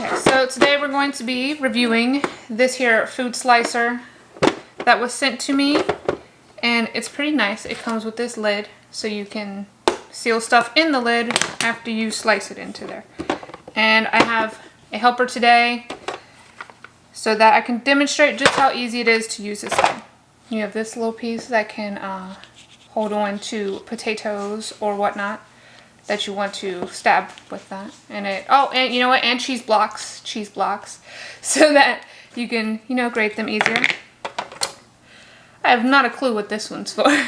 Okay, so today we're going to be reviewing this here food slicer that was sent to me, and it's pretty nice. It comes with this lid so you can seal stuff in the lid after you slice it into there. And I have a helper today so that I can demonstrate just how easy it is to use this thing. You have this little piece that can hold on to potatoes or whatnot that you want to stab with that. And and you know what, and cheese blocks, so that you can, you know, grate them easier. I have not a clue what this one's for. And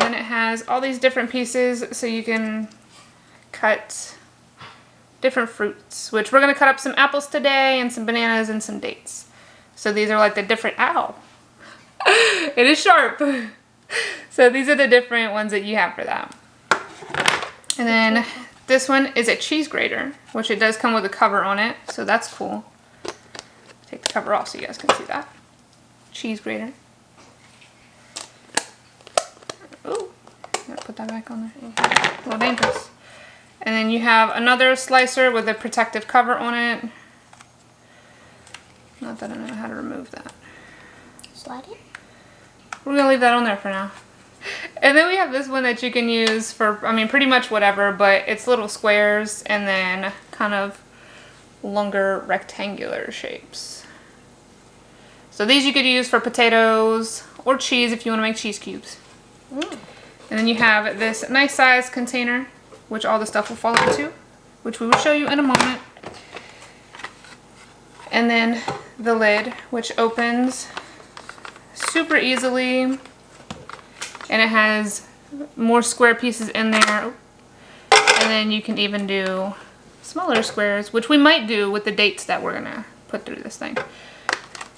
then it has all these different pieces so you can cut different fruits, which we're gonna cut up some apples today and some bananas and some dates. So these are like the different, ow, it is sharp. So these are the different ones that you have for that. And then this one is a cheese grater, which it does come with a cover on it, so that's cool. Take the cover off so you guys can see that. Cheese grater. Ooh, gotta put that back on there. A little dangerous. And then you have another slicer with a protective cover on it. Not that I know how to remove that. Slide it? We're gonna leave that on there for now. And then we have this one that you can use for, I mean, pretty much whatever, but it's little squares and then kind of longer rectangular shapes. So these you could use for potatoes or cheese if you want to make cheese cubes. And then you have this nice size container, which all the stuff will fall into, which we will show you in a moment. And then the lid, which opens super easily. And it has more square pieces in there. And then you can even do smaller squares, which we might do with the dates that we're gonna put through this thing.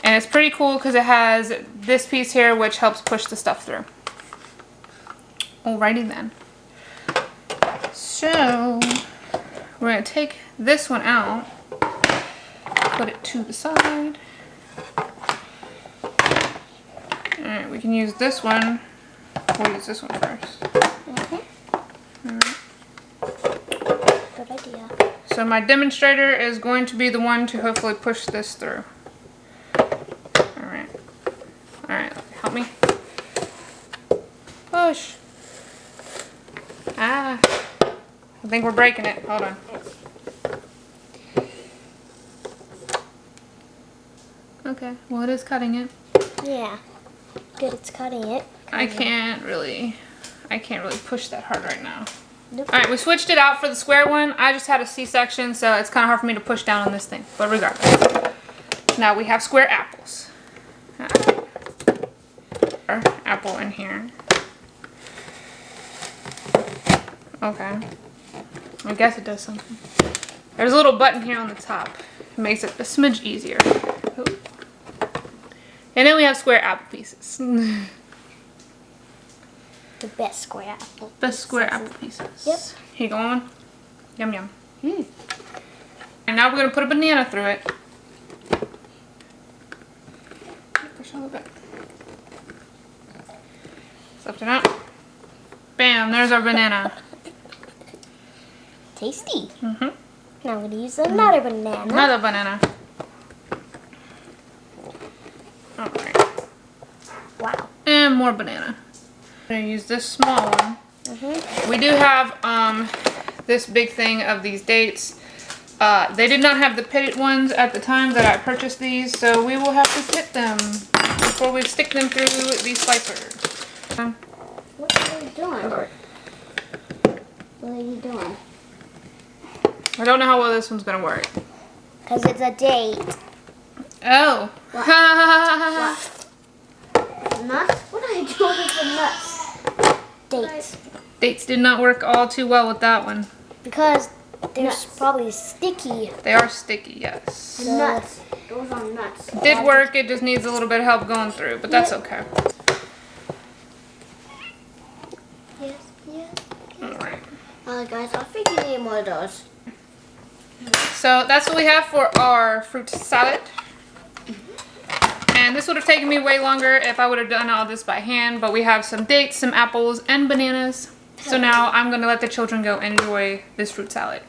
And it's pretty cool because it has this piece here which helps push the stuff through. Alrighty then. So we're gonna take this one out, put it to the side. Alright, we can use this one. We'll use this one first. Alright. Good idea. So my demonstrator is going to be the one to hopefully push this through. Alright. Alright, help me. Push. Ah. I think we're breaking it. Hold on. Okay, well it is cutting it. Yeah. Good, it's cutting it. I can't really push that hard right now. Nope. Alright, we switched it out for the square one. I just had a C-section, so it's kind of hard for me to push down on this thing. But regardless. Now we have square apples. Apple in here. Okay. I guess it does something. There's a little button here on the top. It makes it a smidge easier. Ooh. And then we have square apple pieces. The best square apple. Best square apple pieces. Yep. Here you go on. Yum yum. And now we're gonna put a banana through it. Push a little bit. Lift it out. Bam, there's our banana. Tasty. Now I'm gonna use another banana. Another banana. Alright. Wow. And more banana. I'm gonna use this small one. We do have this big thing of these dates. They did not have the pitted ones at the time that I purchased these, so we will have to pit them before we stick them through these slicers. What are you doing? What are you doing? I don't know how well this one's gonna work. Because it's a date. Oh. What? Nuts? What are you doing with the nuts? Dates. Dates did not work all too well with that one. Because they're probably sticky. They are sticky, yes. So nuts. Those are nuts. It did work, it just needs a little bit of help going through, but that's okay. Yes, yes. Alright. Alright guys, I think you need more of those. So that's what we have for our fruit salad. And this would have taken me way longer if I would have done all this by hand, but we have some dates, some apples, and bananas. So now I'm going to let the children go enjoy this fruit salad.